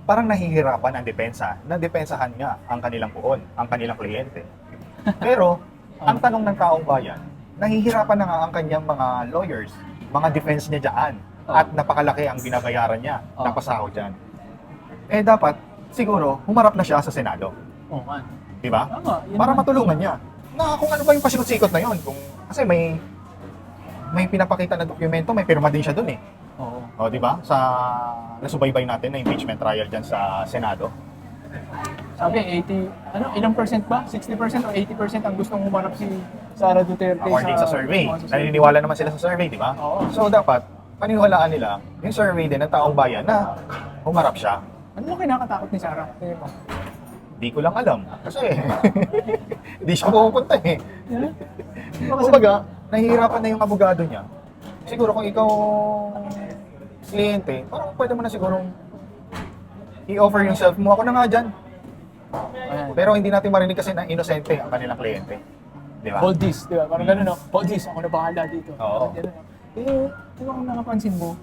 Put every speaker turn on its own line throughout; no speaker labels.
parang nahihirapan ang depensa na depensahan nga ang kanilang puon, ang kanilang kliyente. Pero, ang tanong ng taong bayan, nahihirapan na nga ang kanyang mga lawyers, mga defense niya dyan, at napakalaki ang binabayaran niya na pasahod dyan. Eh dapat, siguro, humarap na siya sa Senado.
Oo man.
Di ba?
Tama. Yun
Para
naman.
matulungan niya. Na kung ano ba yung pasikot-sikot na yun. Kasi may pinapakita na dokumento, may pirma din siya dun eh.
Oo.
O, di ba? Sa nasubaybay natin na impeachment trial dyan sa Senado.
Sabi, ilang percent ba? 60% o 80% ang gustong humarap si Sara Duterte
According sa survey. Naniniwala naman sila sa survey, di ba?
Oo.
So, dapat, paniwalaan nila yung survey din ng taong bayan na humarap siya.
Ano mo kinakatakot ni Sara? Tingin mo?
Di ko lang alam. Kasi, hindi siya pupunta eh.
Yeah?
Kumbaga, nahihirapan na yung abogado niya. Siguro kung ikaw kliyente, parang pwede mo na siguro i-offer yung self mo. Ako na nga dyan.
Ayan.
Pero hindi natin marinig kasi na inosente ang kanilang kliyente. Di ba?
Hold this, di ba? Parang gano'n, no? Hold this, ako na bahala dito.
Oo.
Parang gano'n, no? Eh, di ba kung nakapansin mo,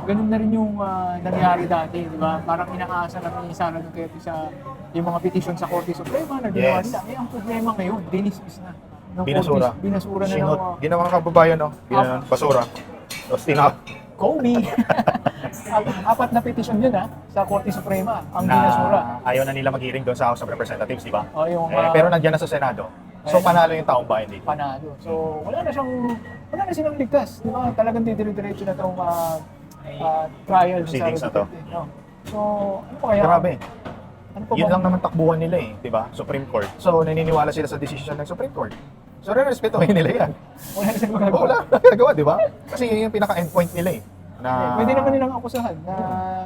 ganun na rin yung nangyari dati, di ba? Parang inaasa na ni Sara Duterte sa yung mga petition sa Korte Suprema na ginawa
Yes.
nila. Eh, ang problema ngayon, dinismiss na. Ng
Binasura.
Korte, binasura na ng
Sinot. Ginawang kababayan, no? Ginawa, basura. Tapos tinap.
Comey. Apat na petition yun, sa Korte Suprema, ang binasura.
Na ayaw na nila mag-hearing doon sa House of Representatives, di ba?
O, yung
Pero nandiyan na sa Senado. So, panalo yung taong bayan dito.
panalo. So, wala na silang ligtas, di ba? Talagang didiretso na itong trial sa
Proceedings na to.
No? So, ano pa kaya?
Grabe.
Ano pa
Yun
bang-
lang naman takbuhan nila eh, di ba? Supreme Court. So, naniniwala sila sa decision ng Supreme Court. So, re-respetuhin nila yan.
Wala na silang magagawa.
Wala na gagawa, di ba? Kasi yun yung pinaka-endpoint nila eh. Na...
Pwede naman nilang akusahan na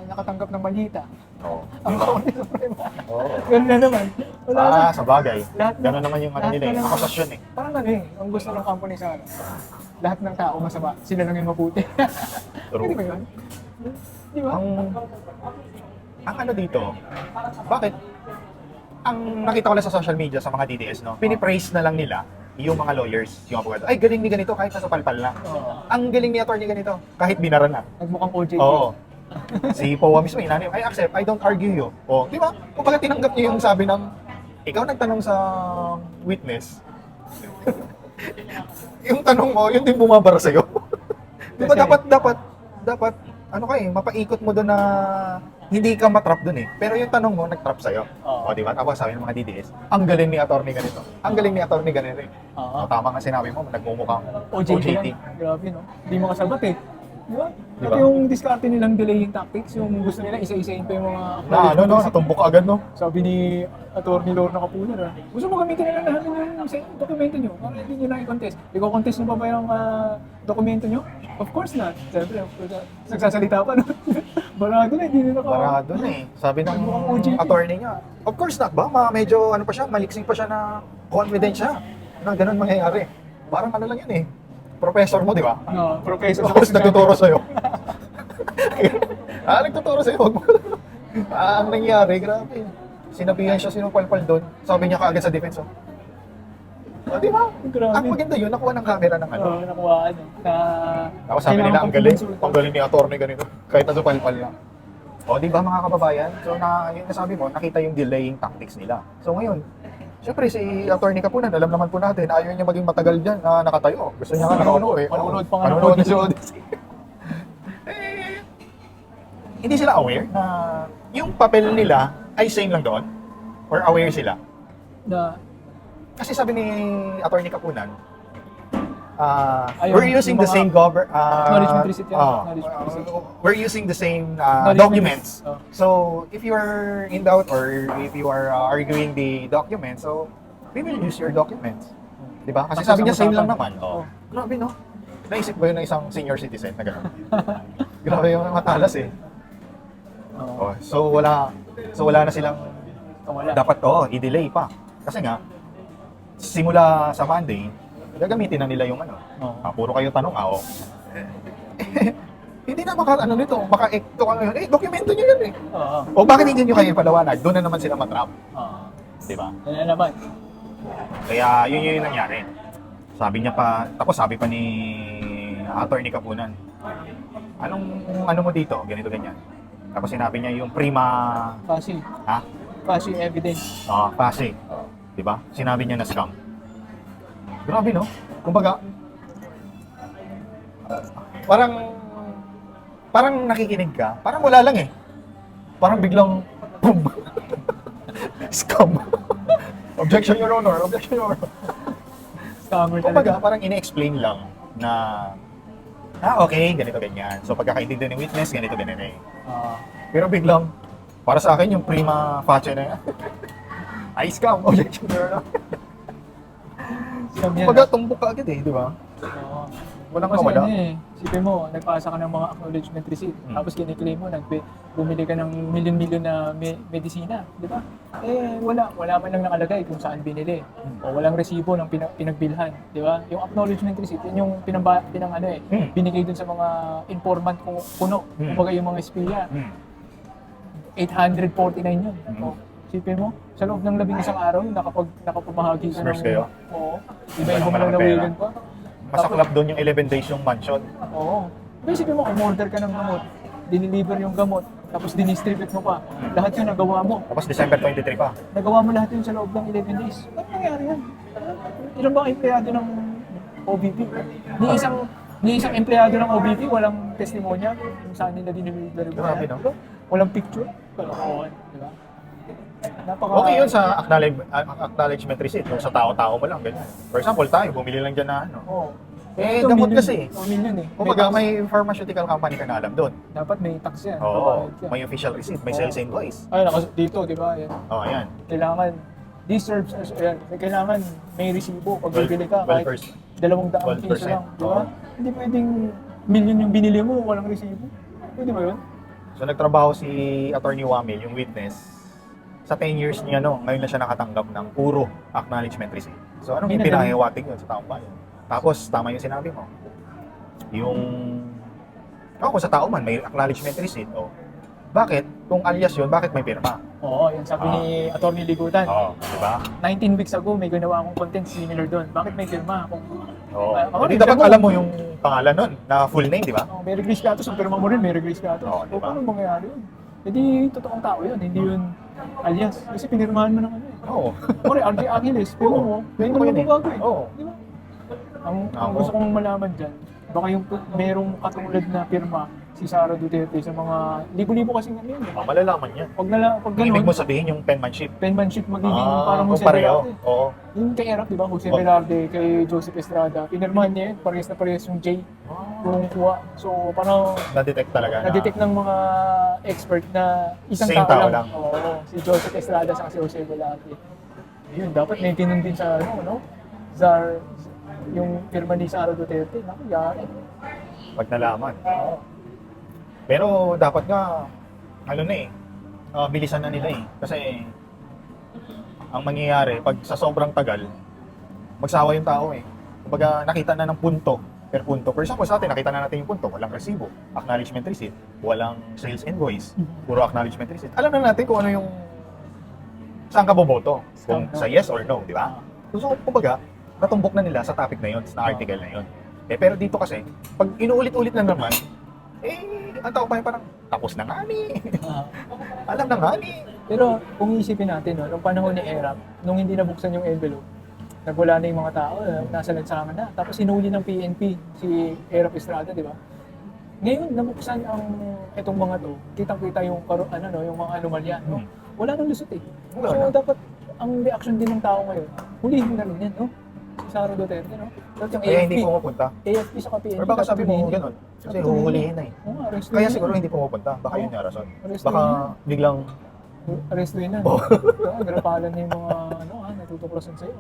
nakatanggap ng balita.
Oo.
Ang
Di ba?
Korte Suprema.
Oo.
Ganun na naman. Wala na.
Sa bagay.
Lahat na-
Gano'n naman yung ano
lahat
nila eh.
na lang-
Akusasyon eh.
Parang ano ang gusto ng kampo ni Sara. Lahat ng tao masama, sila lang yung mabuti.
True.
Hindi ba yun? Di ba?
Ang ano dito, bakit? Ang nakita ko lang sa social media, sa mga DDS, no? Pinipraise na lang nila yung mga lawyers, yung abogado. Ay, galing ni ganito kahit nasa palpal lang.
Oo.
Ang galing ni attorney ganito, kahit binara na.
Nagmukhang OJT.
Oo. Si Powa mismo, inano I accept, I don't argue you. O, di ba? Kung baga tinanggap niyo yung sabi ng, ikaw nagtanong sa witness, yung tanong mo, yun din bumabara sa'yo. Di ba dapat, ano ka eh, mapaikot mo doon na hindi ka matrap doon eh. Pero yung tanong mo, nagtrap sa'yo.
Oo.
O, di ba? Tapos sabi ng mga DDS, ang galing ni attorney ganito. Ang galing ni attorney ganito eh.
Oo.
O, tama nga sinabi mo, nagmumukhang
OJT lang. Grabe, no? Hindi makasabat eh. Di ba?
Di
Pati
ba?
yung diskarte nilang delaying tactics, yung gusto nila isa-isain pa yung mga...
na ano no, natumbok agad no.
Sabi ni Atty. Lorna Capuner, gusto mo gamitin nila lahat yung dokumento nyo para hindi nyo na i-contest. Iko-contest nyo pa ba yung dokumento nyo? Of course not. Siyempre, nagsasalita pa no? Barado na, hindi nila
Parado na eh. Sabi ng
Mukhang OJT.
attorney niya, of course not ba? Medyo ano pa siya, maliksing pa siya na confident siya na ganun mangyayari. Parang ano lang yan eh. Professor mo, di ba?
No, professor.
Tapos nagtuturo sa'yo. Nagtuturo sa'yo. Wag mo. Ang nangyari, grabe. Sinabihan siya sinupalpal doon. Sabi niya kaagad sa defense. Oh, di ba?
Grabe.
Ang maganda yun, nakuha ng camera ng ano.
Oo, nakuha ano. Na...
Tapos sabi nila, ang galing. Ang galing ni attorney ganito. Kahit na supalpal lang. O, di ba mga kababayan? So, yun nasabi mo, nakita yung delaying tactics nila. So, ngayon, syempre si Attorney Capunan, alam naman po natin, ayaw niya maging matagal dyan na nakatayo. Gusto niya nga nakauno eh.
Manunood pa nga ng
Manunood na
Odyssey.
si Odyssey. Eh, hindi sila aware na yung papel nila ay same lang doon? Or aware sila?
na
Kasi sabi ni Attorney Capunan,
Ayun,
we're using
yung
the
mga
same
acknowledgement receipt yan, acknowledgement receipt.
we're using the same
Acknowledgement
documents.
receipt, oh.
So, if you are in doubt or if you are arguing the documents, so we will use your documents. Di ba? Kasi
Tapos
sabi niya
ang
same lang
usapan.
naman. Oh.
Oh.
Grabe no? Naisip ba yun na isang senior citizen na gano'n? Grabe yung matalas eh.
Oo.
Oh, so wala na silang
Wala.
dapat i-delay pa. Kasi nga, simula sa Monday, gagamitin na nila yung ano.
Oo.
Puro kayo tanong, hindi na ano nito, maka-ekto ka ngayon. Dokumento nyo yan eh.
Oo.
O bakit hindi nyo kayo palawanag? Doon na naman sila matrap.
Oo.
Di ba?
Yan na naman.
Kaya yun yung nangyari. Sabi niya pa, tapos sabi pa ni Attorney Capunan, ano mo dito? Ganito, ganyan. Tapos sinabi niya yung prima,
Kasi,
ha?
kasi evidence.
Pase. Di ba? Sinabi niya na scam. Grabe, no? Kumbaga, parang nakikinig ka, parang wala lang eh. Parang biglang, boom! Scam. Objection, Your Honor. Objection, Your Honor.
Scammer
Kumbaga,
talaga.
parang ine-explain lang na, okay, ganito, ganyan. So, pagkakaintindi ng witness, ganito, ganyan eh.
Ah,
Pero biglang, para sa akin, yung prima facie na yan, ay scam. Objection, Your Honor.
scam yan.
Kumbaga, tumbok ka agad eh, di ba?
Oo.
Walang
Kasi
mawala.
ano eh, isipin mo, nagpasa ka ng mga acknowledgement receipt, tapos kiniklaim mo, bumili ka ng milyon-milyon na medisina, di ba? Eh, wala man lang nakalagay kung saan binili. O walang resibo ng pinagbilhan, di ba? Yung acknowledgement receipt, yun yung binigay dun sa mga informant kung puno, kumbaga yung mga espiya. 849 yun. O, isipin mo, sa loob ng 11 araw, nakapamahagi ka
Smurfs kayo?
Oo. Iba-iba mo lang
Malaking pera.
nawilan pa.
Masaklap doon yung 11 days yung mansion.
Oo. Pero isipin mo, umorder ka ng gamot, diniliver yung gamot, tapos dinistribute mo pa. Lahat yun nagawa mo.
Tapos December 23 pa.
Nagawa mo lahat yun sa loob ng 11 days. Ano nangyari yan? Ilan ba ang empleyado ng OBP? Ni isang empleyado ng OBP, walang testimonya kung saan nila diniliver yung
Grabe, no?
Walang picture. Kalokohan, di ba?
Okay yun sa acknowledgement receipt. Kung sa tao-tao mo lang. Ganyan. For example, tayo, bumili lang dyan na ano.
Oo.
Eh,
Ito,
gamot
million.
kasi.
O, million eh.
Kumbaga,
tax.
may pharmaceutical company ka na alam doon.
Dapat may tax yan.
Oo.
Babayad ka.
May official receipt, may
Oo.
sales invoice.
Ay, dito, di ba? Yan.
Ayan.
Kailangan, this serves as, ayan, kailangan may resibo pag bibili ka, kahit 200 piso
12%.
lang, di ba?
Oo.
Hindi pwedeng million yung binili mo, walang resibo. Pwede ba yun?
So, nagtrabaho si Attorney Wamil, yung witness. Sa 10 years niya, ngayon na siya nakatanggap ng puro acknowledgement receipt. So, anong
May
yung pinahiwatig yun sa taong bayan? Tapos, tama yung sinabi mo. Yung, kung sa tao man, may acknowledgement receipt, bakit? Kung alias yun, bakit may pirma?
Oo, yan sabi ni Atty. Ligutan.
Di ba?
19 weeks ago, may ginawa akong content similar doon. Bakit may firma? Kung,
Hindi dapat alam mo yung pangalan nun, na full name, di ba?
may Regis Gatos, ang firma mo rin, may Regis Gatos.
Oo, di ba?
Paano mangyayari yun? Hindi totoong tao yun, hindi yun alias. Kasi pinirmahan mo ng ano eh.
Oo.
Kore, RJ Aquiles, pero mo,
Pwede
hindi
mo
mo
yun eh.
magbabago eh.
Oo.
Di ba? Ang
Ako.
gusto kong malaman dyan, baka yung merong katulad na pirma si Sara Duterte sa mga libo-libo kasing ano yun.
Malalaman yan.
Pag
Ibig
ganun,
mo sabihin yung penmanship.
penmanship magiging parang
kung
Jose
pareho.
Velarde.
Oo.
Yung kay Erap, di ba? Jose
Oh.
Velarde, kay Joseph Estrada, pinirmahan niya yun, parehas na parehas yung J kung kuha. So parang
Na-detect talaga
na-detect ng mga expert na isang
Same
tao
tao
lang.
lang.
Oo, si Joseph Estrada sa si Jose Velarde. Yun, dapat may ganun din sa Zar, yung firma ni Sara Duterte. Naku, yari.
pag nalaman.
Oo.
Pero dapat nga, bilisan na nila eh. Kasi, ang mangyayari, pag sa sobrang tagal, magsawa yung tao eh. Kumbaga, nakita na ng punto, per punto. For example, sa atin, nakita na natin yung punto. Walang resibo, acknowledgement receipt, walang sales invoice, puro acknowledgement receipt. Alam na natin kung ano yung, saan ka boboto. Kung sa yes or no, di ba? So, kumbaga, natumbok na nila sa topic na yun, sa article na yun. Pero dito kasi, pag inuulit-ulit na naman, ang tao pa parang, tapos na nga ni. Alam na nga ni.
Pero kung iisipin natin, nung panahon ni Erap, nung hindi nabuksan yung envelope, nagwala na yung mga tao, nasa lansangan na. Tapos sinuli ng PNP si Erap Estrada, di ba? Ngayon, nabuksan itong mga to, kitang-kita yung, yung mga anomalya. No? Wala nang lusot eh.
Wala
So
na.
dapat, ang reaction din ng tao ngayon, hulihin na rin yan, no? Si Sara Duterte, no? Dapat yung
Kaya
AFP,
hindi pumupunta.
AFP sa PNP.
Or baka
dapat
sabi mo
hulihin.
ganun. Kasi
Dapat
huhulihin na eh.
Oo nga, arrestuin
Kaya
na.
siguro hindi pumupunta. Baka yun yung rason.
Arrestuin
Baka
na.
biglang,
Arrestuin na.
Oh.
Oo, grapalan na yung mga, natutuklasan sa'yo.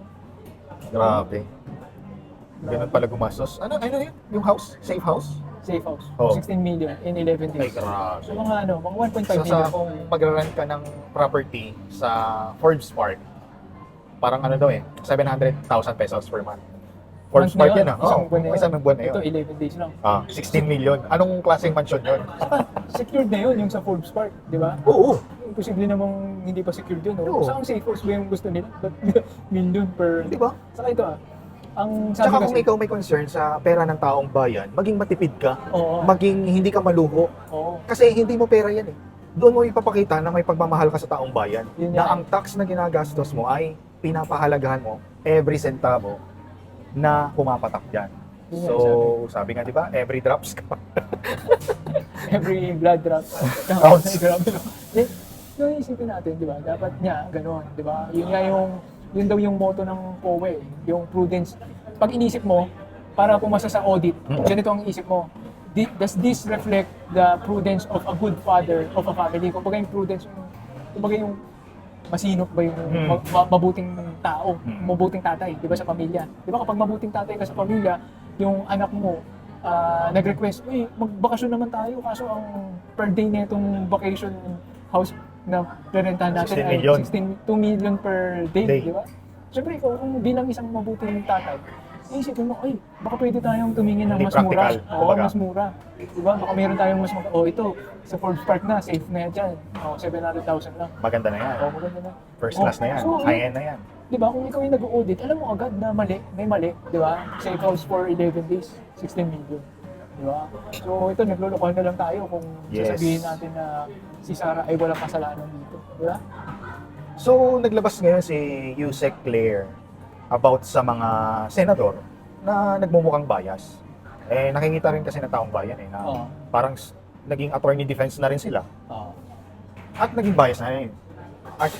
grabe. Ganun pala gumastos. Ano yun? Yung house? Safe house?
Safe house.
Oh.
16 million in 11
Ay,
days.
grabe.
So mga mga 1.5
So,
million.
kung mag-rent ka ng property sa Forbes Park, parang daw 700,000 pesos per month. Forbes
Month na
Park
yun,
yan
isang buwan na yun.
Isang buwan na yun.
Ito 11 days lang.
16 million. Anong klaseng mansion yun?
Secured na yun yung sa Forbes Park, di ba?
Oo.
Imposible namang hindi pa secured yun.
Oo.
No? Saan safe house ba yung gusto nila? But million per...
Di ba?
Saka ito ang sabi
Tsaka
kasi...
kung ikaw may concern sa pera ng taong bayan, maging matipid ka,
Oo.
maging hindi ka maluho.
Oo.
Kasi hindi mo pera yan eh. doon mo ipapakita na may pagmamahal ka sa taong bayan.
Yun
Na
yan.
ang tax na ginagastos mo ay pinapahalagahan mo every centavo na pumapatak dyan.
Yun yan,
So, sabi nga, di ba, every drops ka.
Every blood drop
Counts.
Grabe, no? Yung isipin natin, di ba? Dapat niya, gano'n, di ba? Yun daw yung motto ng COA, yung prudence. Pag inisip mo, para pumasa sa audit, ganito ang isip mo. Does this reflect the prudence of a good father of a family? Kumbaga yung prudence, kumbaga yung masinop ba yung mabuting tao, mabuting tatay, di ba, sa pamilya? Di ba kapag mabuting tatay ka sa pamilya, yung anak mo, nag-request, uy, magbakasyon naman tayo, kaso ang per day na itong vacation house na rerentahan natin
16
ay
million.
2 million per day,
Day.
di ba? Siyempre, ikaw, kung bilang isang mabuting tatay, isipin mo, ay, baka pwede tayong tumingin ng
Hindi
mas mura.
practical,
Oo,
kumbaga.
mas mura. Di ba? Baka meron tayong mas mura. Oh, ito, sa Forbes Park na, safe na yan dyan. Oh, 700,000 lang.
Maganda na yan.
Oh, maganda na.
First
Oh,
class na yan.
so,
High-end na yan.
Di ba, kung ikaw yung nag-audit, alam mo agad na mali, may mali, di ba? Safe house for 11 days, 16 million. Di ba? So ito, naglulukohan na lang tayo kung
Yes.
sasabihin natin na si Sarah ay walang kasalanan dito. Di ba?
So, naglabas ngayon si Yusek Claire about sa mga senador na nagmumukhang bias. Eh, nakikita rin kasi ng taong bayan na
Oo.
parang naging attorney defense na rin sila.
Oo.
At naging bias na rin.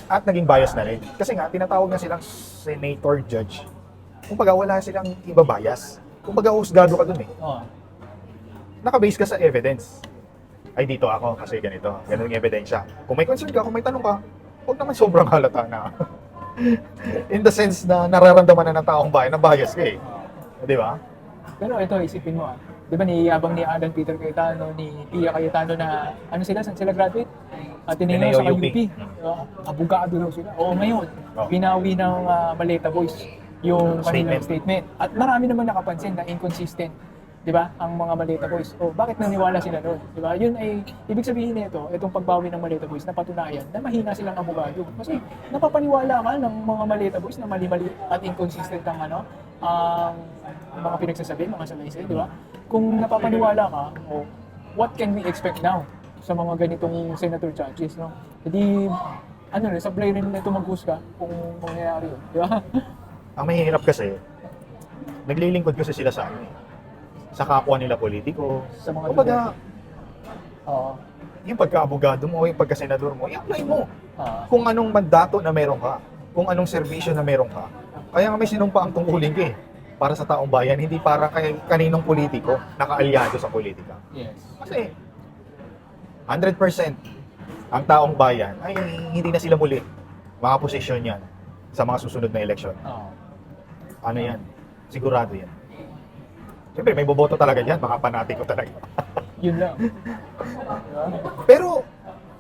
At naging bias na rin. Kasi nga, tinatawag na silang senator judge. Kumbaga, wala silang iba bias. Kumbaga, husgado ka dun eh.
Oo.
Nakabase ka sa evidence. Ay, dito ako kasi ganito. Ganun yung ebidensya. Kung may concern ka, kung may tanong ka, huwag naman sobrang halata na. In the sense na nararamdaman na ng taong bayan na bias ka eh. Di ba?
Pero ito, isipin mo di ba niyayabang ni Alan Peter Cayetano, ni Pia Cayetano na, ano sila, saan sila graduate? Ateneo
Ateneo
sa
UP.
UP. Abogado daw sila. Oo, ngayon,
Oh.
binawi ng Maleta Boys yung kanilang
Statement.
statement. At marami naman nakapansin na inconsistent, di ba, ang mga Maleta Boys. O bakit naniwala sila doon? Di ba? Yun ay, ibig sabihin nito, itong pagbawi ng Maleta Boys, napatunayan na mahina silang abogado. Kasi napapaniwala ka ng mga Maleta Boys na mali-mali at inconsistent ang ang mga pinagsasabi, mga salaysay, di ba? Kung napapaniwala ka, what can we expect now sa mga ganitong senator judges, no? Hindi, sablay rin na ito maghusga kung mangyayari yun, di ba?
Ang mahirap kasi, naglilingkod kasi sila sa sa kapwa nila politiko.
Sa mga
Kumbaga,
Oo.
yung pagka-abogado mo o yung pagka-senador mo, i-apply mo.
Ah,
Kung anong mandato na meron ka, kung anong serbisyo na meron ka. Kaya nga may sinumpa ang tungkulin ka eh, para sa taong bayan, hindi para kay kaninong politiko nakaalyado sa politika.
yes.
Kasi 100% ang taong bayan ay hindi na sila muli makaposisyon yan sa mga susunod na eleksyon.
Oo.
Ano yan? Sigurado yan. Siyempre, may boboto talaga dyan, mga panatiko talaga.
Yun lang. Diba?
Pero,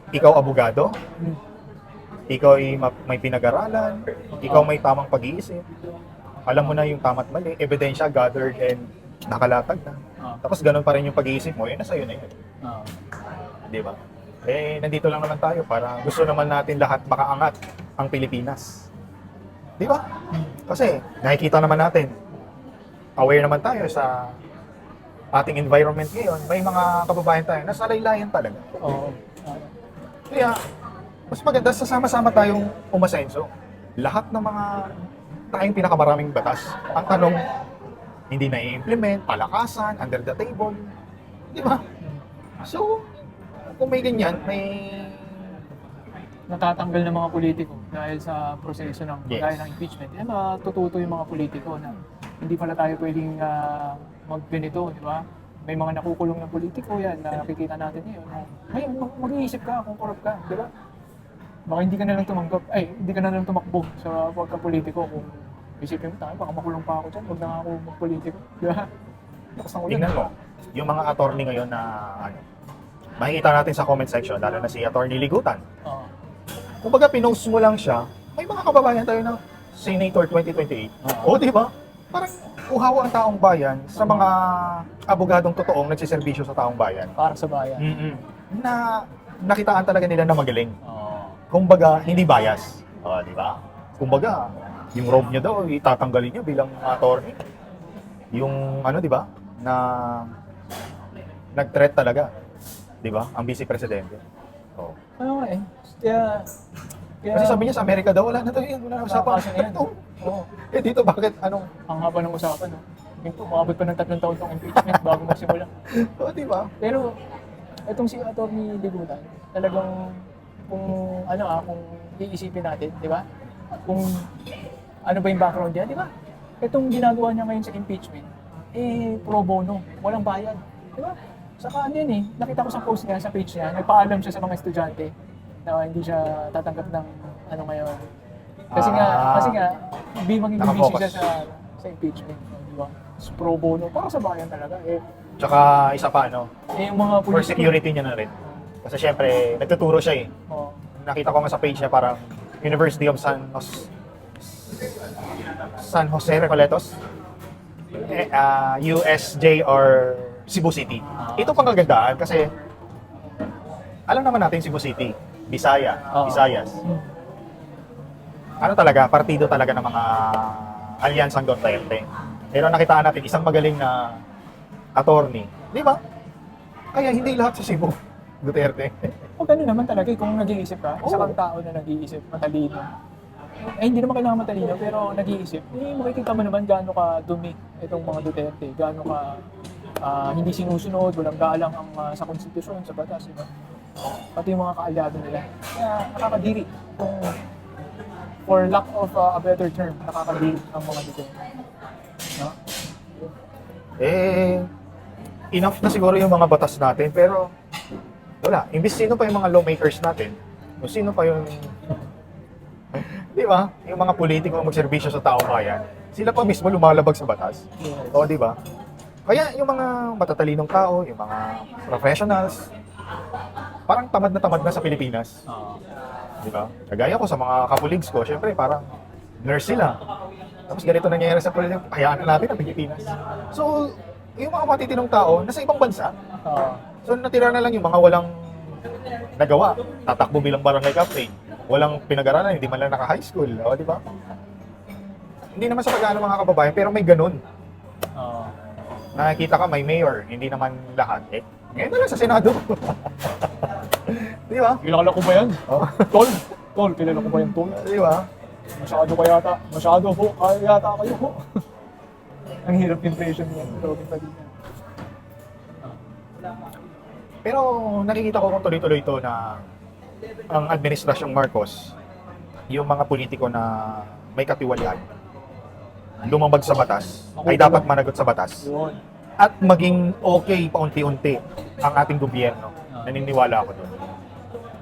ikaw abogado,
Hmm.
ikaw ay may pinag-aralan, ikaw may tamang pag-iisip, alam mo na yung tama't mali, ebidensya gathered and nakalatag na.
Ah.
Tapos ganun pa rin yung pag-iisip mo, yun nasa yun na yun.
Oo.
Di ba? Eh, nandito lang naman tayo para gusto naman natin lahat makaangat ang Pilipinas. Di ba? Kasi nakikita naman natin, aware naman tayo sa ating environment ngayon, may mga kababayan tayo na salaylayan talaga.
Oo.
Kaya, mas maganda sasama-sama tayong umasenso. Lahat ng mga tayong pinakamaraming batas. Ang tanong, hindi na i-implement, palakasan, under the table. Di ba? So, kung may ganyan, may...
Natatanggal ng mga politiko dahil sa proseso ng
Yes.
gaya ng impeachment. Eh, matututo yung mga politiko na hindi pala tayo pwedeng magganito, di ba? May mga nakukulong na politiko yan na nakikita natin ngayon. May mag-iisip ka kung corrupt ka, di ba? Baka hindi ka na lang hindi ka na lang tumakbo sa pagka-politiko kung isipin mo tayo, baka makulong pa ako dyan, huwag na ako mag-politiko, di ba? Lakas ng ulan.
Tingnan mo, yung mga attorney ngayon na makikita natin sa comment section, lalo na si Attorney Ligutan.
Oo.
Kumbaga, pinost mo lang siya, may mga kababayan tayo na Senator 2028. O, di ba? Parang uhawa ang taong bayan sa mga abogadong totoong nagsiservisyo sa taong bayan.
Para sa bayan.
Na nakitaan talaga nila na magaling.
Oo.
Kumbaga, hindi bias. O, di ba? Kumbaga, yung robe niya daw, itatanggalin niya bilang attorney. Yung, di ba? Na nag-threat talaga. Di ba? Ang vice presidente. Oh.
Ano nga eh. Kaya
Kasi sabi niya sa Amerika daw, wala na to yun, wala na usapan.
Kasi yan. Oo.
Eh dito bakit, anong,
Ang haba ng usapan, no? Yung umabot pa ng 3 taon tong impeachment bago magsimula.
di ba?
Pero, itong si Atty. Digutan, talagang, kung iisipin natin, di ba? Kung ano ba yung background niya, di ba? Itong ginagawa niya ngayon sa impeachment, pro bono, walang bayad, di ba? Saka ano yun nakita ko sa post niya, sa page niya, nagpaalam siya sa mga estudyante na hindi siya tatanggap ng ano ngayon. Kasi nga, maging busy
Nakafocus.
siya sa impeachment, di ba? Pro bono, para sa bayan talaga.
Tsaka isa pa,
Yung mga
for
politiko.
security niya na rin. Kasi syempre, nagtuturo siya
Oh,
Nakita ko nga sa page niya parang University of San Jose Recoletos, USJ or Cebu City. Ito pang kagandaan kasi alam naman natin Cebu City, Visayas. Ano talaga, partido talaga ng mga alyansang Duterte. Pero nakitaan natin isang magaling na attorney, di ba? Kaya hindi lahat sa Cebu Duterte.
O gano'n naman talaga kung nag-iisip ka, isa kang tao na nag-iisip, matalino. Hindi naman kailangan matalino, pero nag-iisip, makikita mo naman gaano ka dumi itong mga Duterte, gaano ka hindi sinusunod, walang galang ang sa konstitusyon, sa batas, diba? Pati yung mga kaalyado nila. Kaya nakakadiri kung for lack of a better term, nakakadiri ang mga Duterte. No?
Enough na siguro yung mga batas natin, pero wala. Imbis sino pa yung mga lawmakers natin, o sino pa yung, di ba, yung mga politiko ang magserbisyo sa taong bayan, sila pa mismo lumalabag sa batas.
Yes.
O, di ba? Kaya yung mga matatalinong tao, yung mga professionals, parang tamad na sa Pilipinas. Di ba? Kagaya ko sa mga kapuligs ko, syempre parang nurse sila. Tapos ganito nangyayari sa Pilipinas, hayaan na natin ang Pilipinas. So, yung mga matitinong tao, nasa ibang bansa. So, natira na lang yung mga walang nagawa. Tatakbo bilang barangay captain. Walang pinag-aralan, hindi man lang naka-high school. O, di ba? Hindi naman sa pag-ano mga kababayan, pero may ganun. Nakikita ka, may mayor, hindi naman lahat. Ngayon na lang sa Senado. Di ba?
Kilala ko ba yan?
Oh.
Tol, kilala ko ba yan, Tol?
Di ba?
Masyado po, kaya yata kayo po. Ang hirap impression niya, Robin Padilla.
Pero nakikita ko kung tuloy-tuloy ito na ang administrasyong Marcos, yung mga politiko na may katiwalian, lumabag sa batas, ay dapat managot sa batas.
Yun.
At maging okay paunti-unti ang ating gobyerno. Naniniwala ako doon.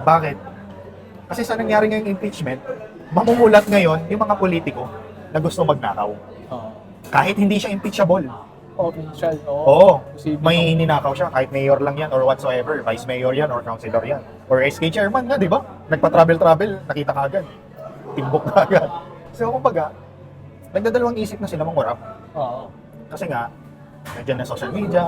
Bakit? Kasi sa nangyari ngayong impeachment, mamumulat ngayon yung mga politiko na gusto magnakaw. Kahit hindi siya impeachable.
Official,
Oo,
Posible.
may ninakaw siya, kahit mayor lang yan or whatsoever, vice mayor yan or councilor yan. Or SK chairman nga, di ba? Nagpa-travel, nakita ka agad. Timbok ka agad. So, kumbaga, nagdadalawang isip na sila mangurap.
Oo.
Kasi nga, nandiyan na social media,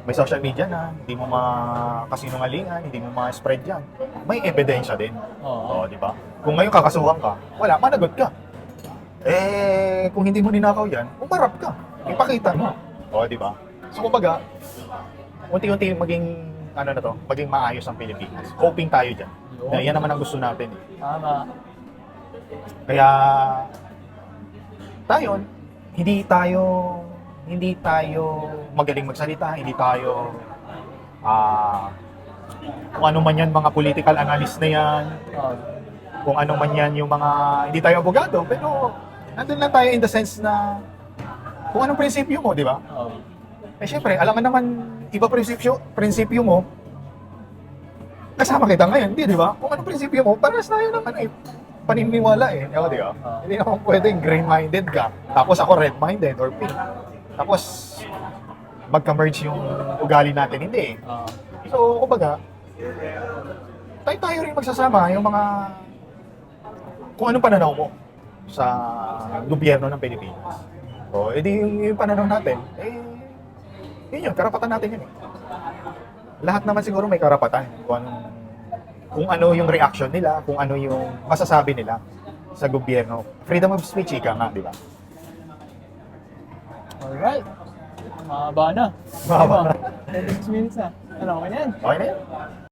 may social media na, hindi mo makasinungalingan, hindi mo ma-spread yan. May ebidensya din.
Oo.
Di ba? Kung ngayon kakasuhan ka, wala, managot ka. Kung hindi mo ninakaw yan, umarap ka. Ipakita mo. Di ba? So, kumbaga, unti-unti maging maayos ang Pilipinas. Hoping tayo dyan. Na yan naman ang gusto natin.
Tama.
Kaya, hindi tayo magaling magsalita, hindi tayo kung ano man yan, mga political analyst na yan, kung ano man yan yung mga, hindi tayo abogado, pero nandun lang tayo in the sense na kung anong prinsipyo mo, di ba? Syempre, alam mo naman, iba prinsipyo mo, kasama kita ngayon, di ba? Kung anong prinsipyo mo, parehas tayo naman paniniwala di ba? Hindi naman pwedeng green-minded ka, tapos ako red-minded or pink. Tapos, magka-merge yung ugali natin, hindi So, kumbaga, tayo rin magsasama yung mga kung anong pananaw mo sa gobyerno ng Pilipinas. So, edi yung pananaw natin, yun, karapatan natin yun Lahat naman siguro may karapatan kung ano yung reaction nila, kung ano yung masasabi nila sa gobyerno. Freedom of speech, ika nga, di ba?
Alright. Mahaba na.
Mahaba na.
36 minutes na. Ano, okay na yan?
Okay na yun?